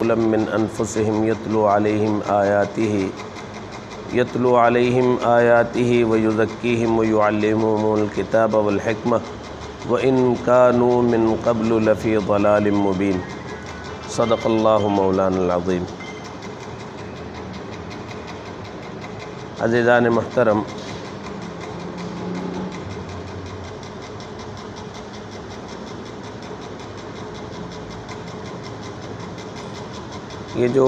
رسولا من انفسهم يتلو عليهم آياته ويزكيهم ويعلمهم الكتاب والحكمة وإن كانوا من قبل لفي ضلال مبين صدق الله مولانا العظيم۔ عزیزان محترم، یہ جو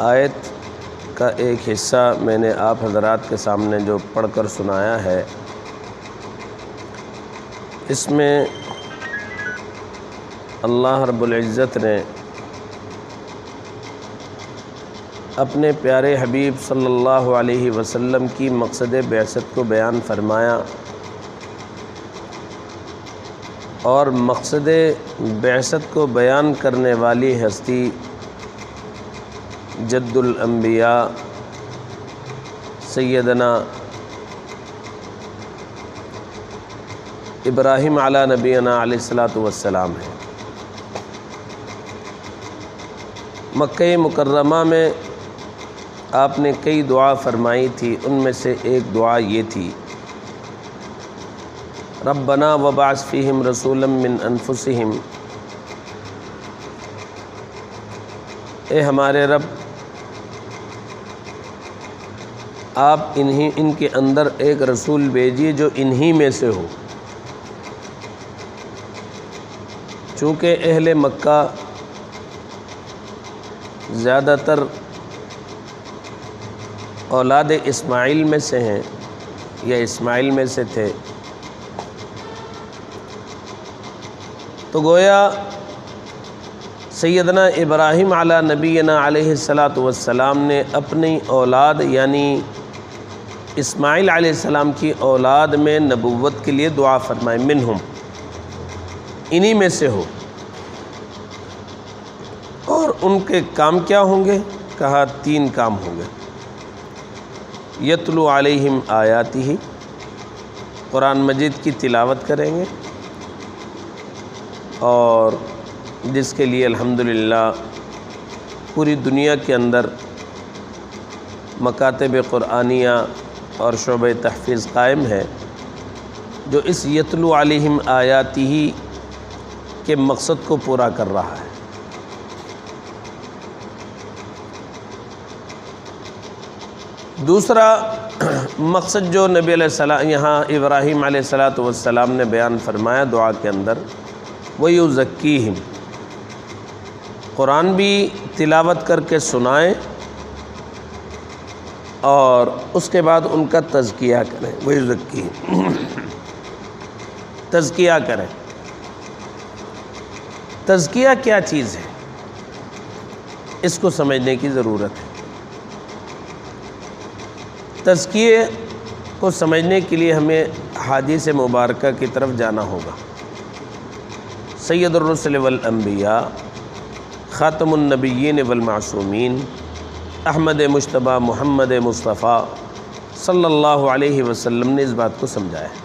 آیت کا ایک حصہ میں نے آپ حضرات کے سامنے جو پڑھ کر سنایا ہے، اس میں اللہ رب العزت نے اپنے پیارے حبیب صلی اللہ علیہ وسلم کی مقصد بعثت کو بیان فرمایا، اور مقصد بعثت کو بیان کرنے والی ہستی جد الانبیاء سیدنا ابراہیم علی نبینا علیہ الصلاۃ والسلام ہے۔ مکہ مکرمہ میں آپ نے کئی دعا فرمائی تھی، ان میں سے ایک دعا یہ تھی، ربنا وبعث فیہم رسولا من انفسہم، اے ہمارے رب، آپ ان کے اندر ایک رسول بھیجیے جو انہی میں سے ہو۔ چونکہ اہل مکہ زیادہ تر اولاد اسماعیل میں سے ہیں یا اسماعیل میں سے تھے، تو گویا سیدنا ابراہیم علی نبینا علیہ الصلاۃ والسلام نے اپنی اولاد یعنی اسماعیل علیہ السلام کی اولاد میں نبوت کے لیے دعا فرمائے، منہم، انہی میں سے ہو۔ اور ان کے کام کیا ہوں گے؟ کہا 3 کام ہوں گے، یتلو علیہم آیاتہ، قرآن مجید کی تلاوت کریں گے، اور جس کے لیے الحمدللہ پوری دنیا کے اندر مکاتب قرآنیہ اور شعبہ تحفیظ قائم ہے، جو اس یتلو علیہم آیاتہ کے مقصد کو پورا کر رہا ہے۔ دوسرا مقصد جو نبی علیہ السلام یہاں ابراہیم علیہ الصلاۃ والسلام نے بیان فرمایا دعا کے اندر، وَيُزَكِّيهِمْ، قرآن بھی تلاوت کر کے سنائیں اور اس کے بعد ان کا تزکیہ کریں، وَيُزَكِّيهِمْ، تزکیہ کریں۔ تزکیہ کیا چیز ہے، اس کو سمجھنے کی ضرورت ہے۔ تزکیے کو سمجھنے کے لیے ہمیں حدیث مبارکہ کی طرف جانا ہوگا۔ سید الرسل والانبیاء، خاتم النبیین والمعصومین، احمد مجتبیٰ محمد مصطفیٰ صلی اللہ علیہ وسلم نے اس بات کو سمجھایا ہے۔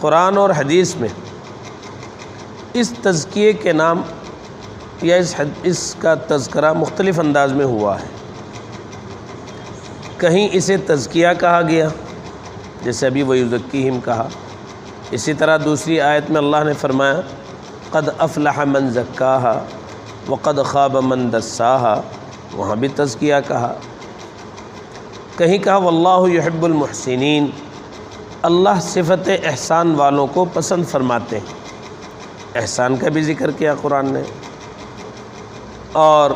قرآن اور حدیث میں اس تزکیے کے نام یا اس کا تذکرہ مختلف انداز میں ہوا ہے۔ کہیں اسے تزکیہ کہا گیا، جیسے ابھی وَيُزَكِّيهِمْ کہا، اسی طرح دوسری آیت میں اللہ نے فرمایا قد افلح من زکاها وقد خاب من دساها، وہاں بھی تزکیہ کہا۔ کہیں کہا واللہ یحب المحسنین، اللہ صفت احسان والوں کو پسند فرماتے ہیں، احسان کا بھی ذکر کیا قرآن نے، اور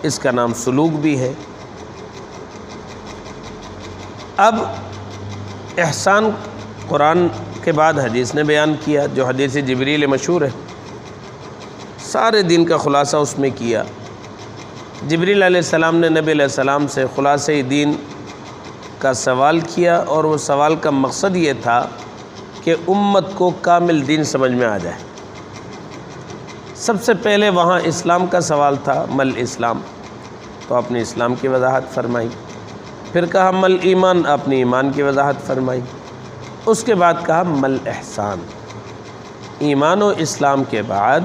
اس کا نام سلوک بھی ہے۔ اب احسان قرآن کے بعد حدیث نے بیان کیا، جو حدیث جبریل مشہور ہے، سارے دین کا خلاصہ اس میں کیا۔ جبریل علیہ السلام نے نبی علیہ السلام سے خلاصہ دین کا سوال کیا، اور وہ سوال کا مقصد یہ تھا کہ امت کو کامل دین سمجھ میں آ جائے۔ سب سے پہلے وہاں اسلام کا سوال تھا، مل اسلام، تو آپ نے اسلام کی وضاحت فرمائی۔ پھر کہا مل ایمان، آپ نے ایمان کی وضاحت فرمائی۔ اس کے بعد کہا مل احسان، ایمان و اسلام کے بعد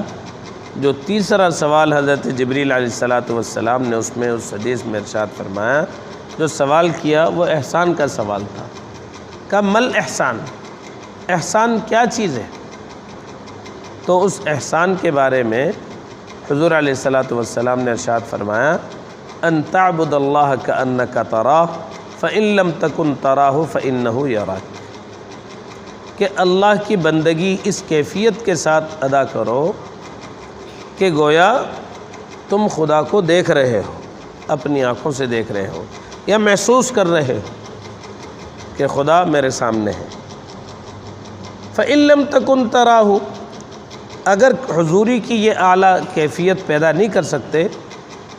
جو تیسرا سوال حضرت جبریل علیہ السلام نے اس حدیث میں ارشاد فرمایا، جو سوال کیا وہ احسان کا سوال تھا۔ کہ مل احسان، احسان کیا چیز ہے؟ تو اس احسان کے بارے میں حضور علیہ السلام نے ارشاد فرمایا، ان تعبد اللہ کأنک تراہ فإن لم تکن تراہ فإنہ یراک، کہ اللہ کی بندگی اس کیفیت کے ساتھ ادا کرو کہ گویا تم خدا کو دیکھ رہے ہو، اپنی آنکھوں سے دیکھ رہے ہو یا محسوس کر رہے ہو کہ خدا میرے سامنے ہے۔ فإن لم تکن تراہ، اگر حضوری کی یہ اعلیٰ کیفیت پیدا نہیں کر سکتے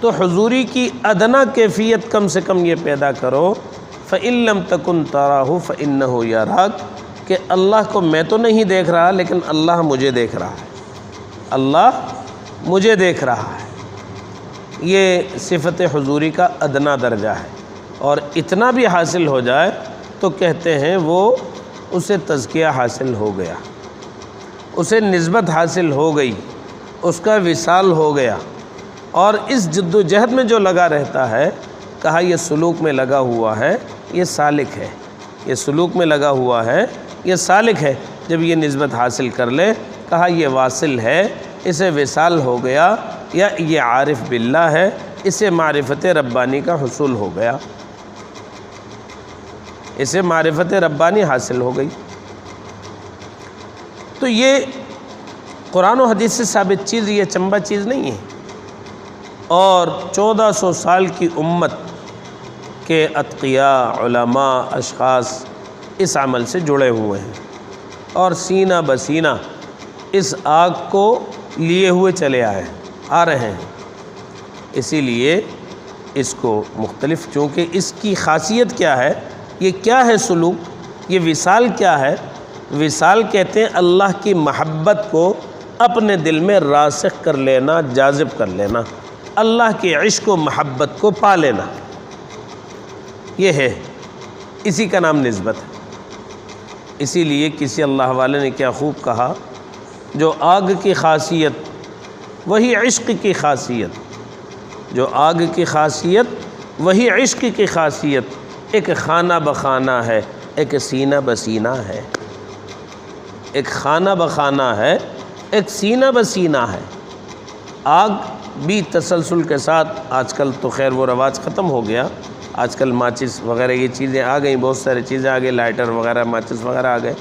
تو حضوری کی ادنا کیفیت کم سے کم یہ پیدا کرو، فإن لم تکن تراہ فإنہ یراک، کہ اللہ کو میں تو نہیں دیکھ رہا لیکن اللہ مجھے دیکھ رہا ہے، اللہ مجھے دیکھ رہا ہے۔ یہ صفت حضوری کا ادنا درجہ ہے، اور اتنا بھی حاصل ہو جائے تو کہتے ہیں وہ اسے تزکیہ حاصل ہو گیا، اسے نسبت حاصل ہو گئی، اس کا وصال ہو گیا، اور اس جد و جہد میں جو لگا رہتا ہے، کہا یہ سلوک میں لگا ہوا ہے، یہ سالک ہے، یہ سلوک میں لگا ہوا ہے، یہ سالک ہے۔ جب یہ نسبت حاصل کر لے، کہا یہ واصل ہے، اسے وصال ہو گیا، یا یہ عارف باللہ ہے، اسے معرفت ربانی کا حصول ہو گیا، اسے معرفت ربانی حاصل ہو گئی۔ تو یہ قرآن و حدیث سے ثابت چیز، یہ چمبا چیز نہیں ہے، اور 1400 سال کی امت کے اتقیاء، علماء، اشخاص اس عمل سے جڑے ہوئے ہیں، اور سینہ بسینہ اس آگ کو لیے ہوئے چلے آ رہے ہیں۔ اسی لیے اس کو مختلف، چونکہ اس کی خاصیت کیا ہے، یہ کیا ہے سلوک، یہ وصال کیا ہے؟ وصال کہتے ہیں اللہ کی محبت کو اپنے دل میں راسخ کر لینا، جاذب کر لینا، اللہ کی عشق و محبت کو پا لینا، یہ ہے، اسی کا نام نسبت ہے۔ اسی لیے کسی اللہ والے نے کیا خوب کہا، جو آگ کی خاصیت وہی عشق کی خاصیت، جو آگ کی خاصیت وہی عشق کی خاصیت، ایک خانہ بخانہ ہے، ایک سینہ بسینہ ہے، ایک خانہ بخانہ ہے، ایک سینہ بسینہ ہے۔ آگ بھی تسلسل کے ساتھ، آج کل تو خیر وہ رواج ختم ہو گیا، آج کل ماچس وغیرہ یہ چیزیں آ گئیں، بہت ساری چیزیں آ گئی، لائٹر وغیرہ، ماچس وغیرہ آ گئے،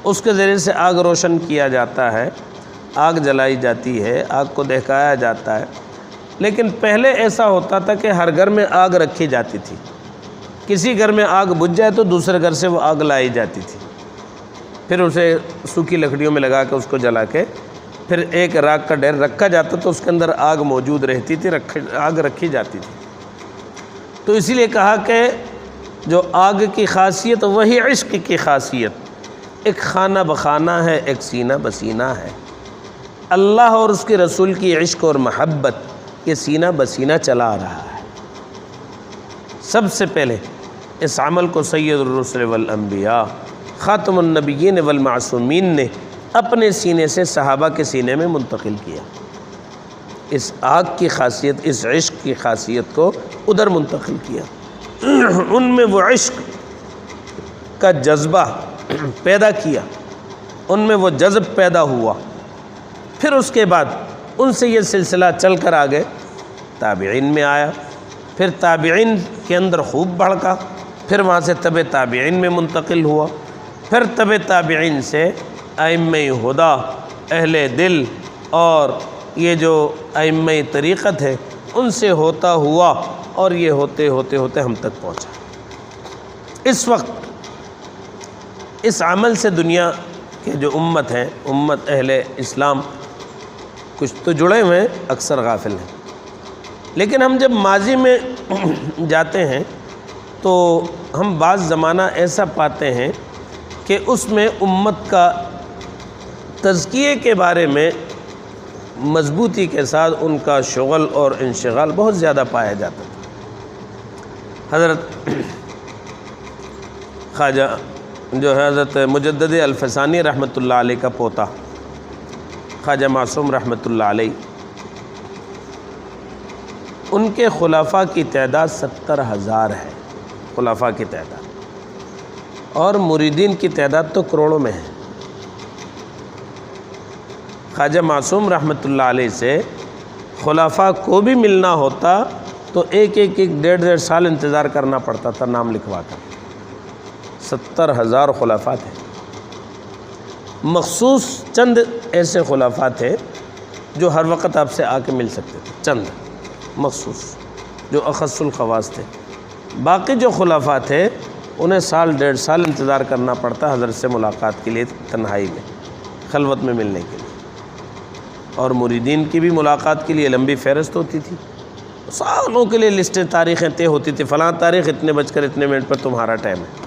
اس کے ذریعے سے آگ روشن کیا جاتا ہے، آگ جلائی جاتی ہے، آگ کو دہکایا جاتا ہے۔ لیکن پہلے ایسا ہوتا تھا کہ ہر گھر میں آگ رکھی جاتی تھی، کسی گھر میں آگ بجھ جائے تو دوسرے گھر سے وہ آگ لائی جاتی تھی، پھر اسے سوکھی لکڑیوں میں لگا کے اس کو جلا کے پھر ایک راکھ کا ڈھیر رکھا جاتا تو اس کے اندر آگ موجود رہتی تھی، آگ رکھی جاتی تھی۔ تو اسی لیے کہا کہ جو آگ کی خاصیت وہی عشق کی خاصیت، ایک خانہ بخانہ ہے، ایک سینہ بسینہ ہے۔ اللہ اور اس کے رسول کی عشق اور محبت یہ سینہ بسینہ چلا رہا ہے۔ سب سے پہلے اس عمل کو سید الرسل والانبیاء، خاتم النبیین والمعصومین نے اپنے سینے سے صحابہ کے سینے میں منتقل کیا، اس آگ کی خاصیت، اس عشق کی خاصیت کو ادھر منتقل کیا، ان میں وہ عشق کا جذبہ پیدا کیا، ان میں وہ جذب پیدا ہوا۔ پھر اس کے بعد ان سے یہ سلسلہ چل کر آگے تابعین میں آیا، پھر تابعین کے اندر خوب بڑھکا، پھر وہاں سے تبع تابعین میں منتقل ہوا، پھر تبع تابعین سے ائمہ ہدا، اہل دل، اور یہ جو ائمہ طریقت ہے ان سے ہوتا ہوا، اور یہ ہوتے ہوتے ہوتے ہم تک پہنچا۔ اس وقت اس عمل سے دنیا کے جو امت ہیں، امت اہل اسلام، کچھ تو جڑے ہوئے ہیں، اکثر غافل ہیں۔ لیکن ہم جب ماضی میں جاتے ہیں تو ہم بعض زمانہ ایسا پاتے ہیں کہ اس میں امت کا تزکیے کے بارے میں مضبوطی کے ساتھ ان کا شغل اور انشغال بہت زیادہ پایا جاتا تھا۔ حضرت خواجہ جو ہے حضرت مجدد الفسانی رحمۃ اللہ علیہ کا پوتا خواجہ معصوم رحمۃ اللہ علیہ، ان کے خلفاء کی تعداد 70,000 ہے، خلفاء کی تعداد، اور مریدین کی تعداد تو کروڑوں میں ہے۔ خواجہ معصوم رحمۃ اللہ علیہ سے خلفاء کو بھی ملنا ہوتا تو ایک 1.5 سال انتظار کرنا پڑتا تھا نام لکھوا کر۔ 70,000 خلفاء تھے، مخصوص چند ایسے خلفاء تھے جو ہر وقت آپ سے آ کے مل سکتے تھے، چند مخصوص جو اخص الخواص تھے۔ باقی جو خلفاء تھے انہیں 1.5 سال انتظار کرنا پڑتا حضرت سے ملاقات کے لیے، تنہائی میں، خلوت میں ملنے کے لیے۔ اور مریدین کی بھی ملاقات کے لیے لمبی فہرست ہوتی تھی، سالوں کے لیے لسٹیں، تاریخیں طے ہوتی تھی، فلاں تاریخ اتنے بج کر اتنے منٹ پر تمہارا ٹائم ہے،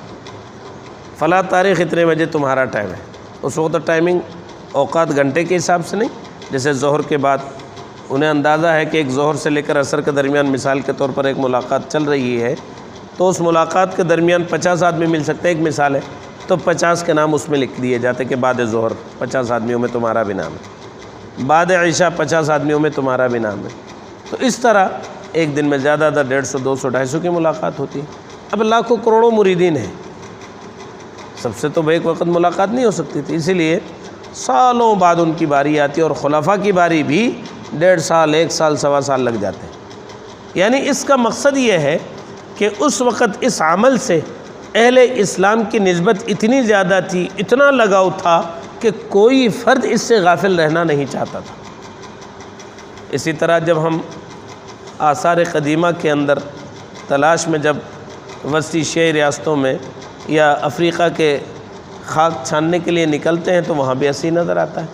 فلاں تاریخ اتنے بجے تمہارا ٹائم ہے۔ اس وقت ٹائمنگ اوقات گھنٹے کے حساب سے نہیں، جیسے ظہر کے بعد انہیں اندازہ ہے کہ ایک ظہر سے لے کر عصر کے درمیان مثال کے طور پر ایک ملاقات چل رہی ہے، تو اس ملاقات کے درمیان 50 آدمی مل سکتے ہیں، ایک مثال ہے، تو 50 کے نام اس میں لکھ دیے جاتے کہ بعد ظہر 50 آدمیوں میں تمہارا بھی نام ہے، بعد عشاء 50 آدمیوں میں تمہارا بھی نام ہے۔ تو اس طرح ایک دن میں زیادہ 150 200 250 کی ملاقات ہوتی ہے۔ اب لاکھوں کروڑوں مریدین ہیں، سب سے تو بیک وقت ملاقات نہیں ہو سکتی تھی، اسی لیے سالوں بعد ان کی باری آتی ہے، اور خلفاء کی باری بھی 1.5 سال 1 سال 1.25 سال لگ جاتے ہیں۔ یعنی اس کا مقصد یہ ہے کہ اس وقت اس عمل سے اہل اسلام کی نسبت اتنی زیادہ تھی، اتنا لگاؤ تھا کہ کوئی فرد اس سے غافل رہنا نہیں چاہتا تھا۔ اسی طرح جب ہم آثار قدیمہ کے اندر تلاش میں جب وسطی ایشیائی ریاستوں میں یا افریقہ کے خاک چھاننے کے لیے نکلتے ہیں تو وہاں بھی ایسے ہی نظر آتا ہے۔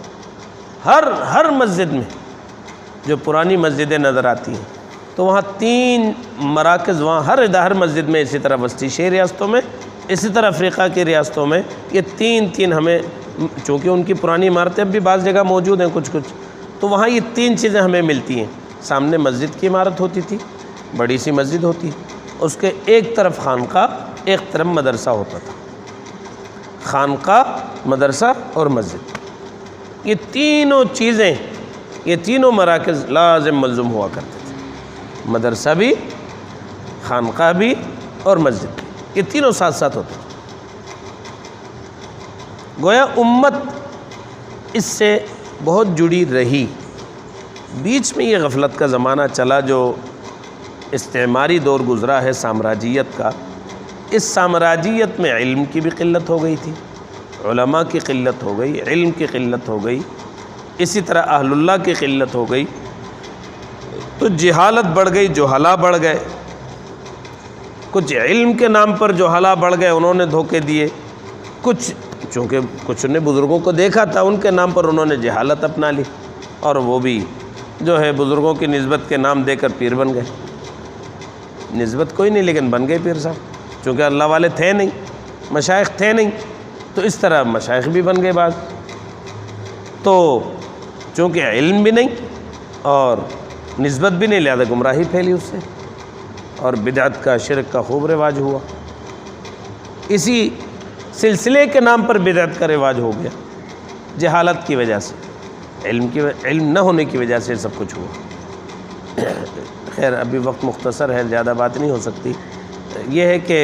ہر مسجد میں جو پرانی مسجدیں نظر آتی ہیں تو وہاں 3 مراکز، وہاں ہر مسجد میں، اسی طرح وسطی ایشیائی ریاستوں میں، اسی طرح افریقہ کی ریاستوں میں، یہ 3 ہمیں، چونکہ ان کی پرانی عمارتیں اب بھی بعض جگہ موجود ہیں کچھ، تو وہاں یہ 3 چیزیں ہمیں ملتی ہیں۔ سامنے مسجد کی عمارت ہوتی تھی، بڑی سی مسجد ہوتی، اس کے ایک طرف خانقاہ، ایک طرف مدرسہ ہوتا تھا۔ خانقاہ، مدرسہ اور مسجد، یہ تینوں چیزیں، یہ تینوں مراکز لازم ملزوم ہوا کرتے تھے، مدرسہ بھی، خانقاہ بھی اور مسجد بھی، یہ تینوں ساتھ ساتھ ہوتے تھے۔ گویا امت اس سے بہت جڑی رہی۔ بیچ میں یہ غفلت کا زمانہ چلا جو استعماری دور گزرا ہے سامراجیت کا، اس سامراجیت میں علم کی بھی قلت ہو گئی تھی، علماء کی قلت ہو گئی، علم کی قلت ہو گئی، اسی طرح اہل اللہ کی قلت ہو گئی، تو جہالت بڑھ گئی، جہلا بڑھ گئے، کچھ علم کے نام پر جہلا بڑھ گئے، انہوں نے دھوکے دیے، کچھ چونکہ کچھ نے بزرگوں کو دیکھا تھا، ان کے نام پر انہوں نے جہالت اپنا لی، اور وہ بھی جو ہے بزرگوں کی نسبت کے نام دے کر پیر بن گئے۔ نسبت کوئی نہیں لیکن بن گئے پیر صاحب، چونکہ اللہ والے تھے نہیں، مشائخ تھے نہیں، تو اس طرح مشائخ بھی بن گئے بعض۔ تو چونکہ علم بھی نہیں اور نسبت بھی نہیں، لہذا گمراہی پھیلی اس سے، اور بدعت کا، شرک کا خوب رواج ہوا۔ اسی سلسلے کے نام پر بدعت کا رواج ہو گیا، جہالت کی وجہ سے، علم نہ ہونے کی وجہ سے سب کچھ ہوا۔ خیر ابھی وقت مختصر ہے، زیادہ بات نہیں ہو سکتی۔ یہ ہے کہ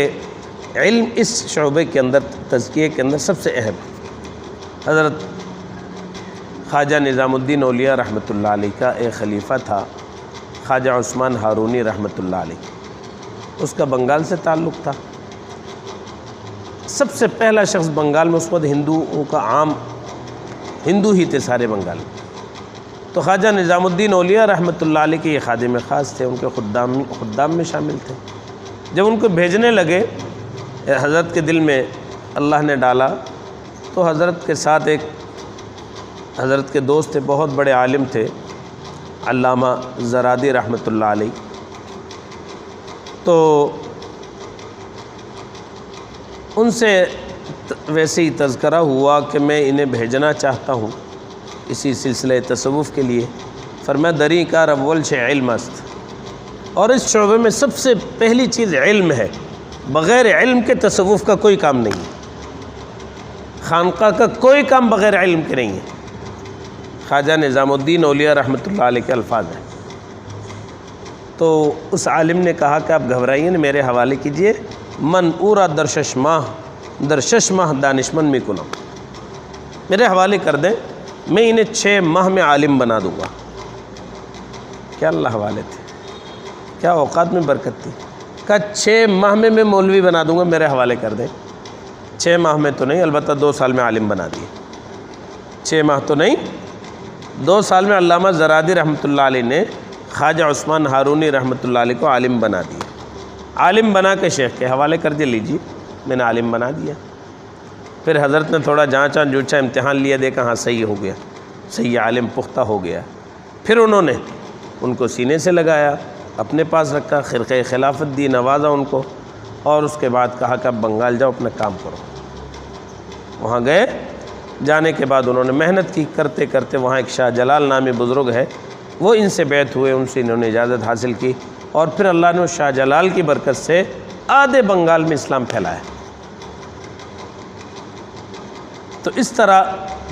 علم اس شعبے کے اندر، تزکیے کے اندر سب سے اہم ہے۔ حضرت خواجہ نظام الدین اولیاء رحمۃ اللہ علیہ کا ایک خلیفہ تھا، خواجہ عثمان ہارونی رحمۃ اللہ علیہ، اس کا بنگال سے تعلق تھا۔ سب سے پہلا شخص بنگال میں، اس وقت ہندوؤں کا عام، ہندو ہی تھے سارے بنگال میں، تو خواجہ نظام الدین اولیاء رحمۃ اللہ علیہ کے یہ خادم خاص تھے، ان کے خدام میں شامل تھے۔ جب ان کو بھیجنے لگے، حضرت کے دل میں اللہ نے ڈالا، تو حضرت کے ساتھ ایک حضرت کے دوست تھے، بہت بڑے عالم تھے، علامہ زرادی رحمۃ اللہ علیہ، تو ان سے ویسے ہی تذکرہ ہوا کہ میں انہیں بھیجنا چاہتا ہوں اسی سلسلہ تصوف کے لیے۔ فرمایا دری کار اول شے علم است، اور اس شعبے میں سب سے پہلی چیز علم ہے، بغیر علم کے تصوف کا کوئی کام نہیں ہے، خانقاہ کا کوئی کام بغیر علم کے نہیں ہے۔ خواجہ نظام الدین اولیاء رحمۃ اللہ علیہ کے الفاظ ہیں۔ تو اس عالم نے کہا کہ آپ گھبرائیے نا، میرے حوالے کیجئے، من اورا در شش ماہ دانشمند میں کنم، میرے حوالے کر دیں، میں انہیں 6 ماہ میں عالم بنا دوں گا۔ کیا اللہ حوالے تھے، کیا اوقات میں برکت تھی۔ کہا 6 ماہ میں مولوی بنا دوں گا، میرے حوالے کر دیں۔ 6 ماہ میں تو نہیں، البتہ 2 سال میں عالم بنا دیے۔ 6 ماہ تو نہیں، 2 سال میں علامہ زرادی رحمۃ اللہ علیہ نے خواجہ عثمان ہارونی رحمۃ اللہ علیہ کو عالم بنا دیا۔ عالم بنا کے شیخ کے حوالے کر دیا، لیجیے میں نے عالم بنا دیا۔ پھر حضرت نے تھوڑا جانچا جوچا، امتحان لیا، دیکھا ہاں صحیح ہو گیا، صحیح عالم پختہ ہو گیا۔ پھر انہوں نے ان کو سینے سے لگایا، اپنے پاس رکھا، خرقہ خلافت دی، نوازا ان کو، اور اس کے بعد کہا کہ اب بنگال جاؤ، اپنا کام کرو۔ وہاں گئے، جانے کے بعد انہوں نے محنت کی، کرتے کرتے وہاں ایک شاہ جلال نامی بزرگ ہے، وہ ان سے بیعت ہوئے، ان سے انہوں نے اجازت حاصل کی، اور پھر اللہ نے اس شاہ جلال کی برکت سے آدھے بنگال میں اسلام پھیلایا۔ تو اس طرح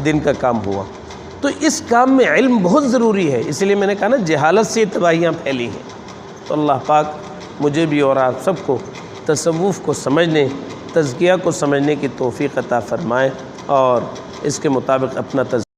دن کا کام ہوا۔ تو اس کام میں علم بہت ضروری ہے، اس لیے میں نے کہا نا جہالت سے تباہیاں پھیلی ہیں۔ تو اللہ پاک مجھے بھی اور آپ سب کو تصوف کو سمجھنے، تزکیہ کو سمجھنے کی توفیق عطا فرمائے، اور اس کے مطابق اپنا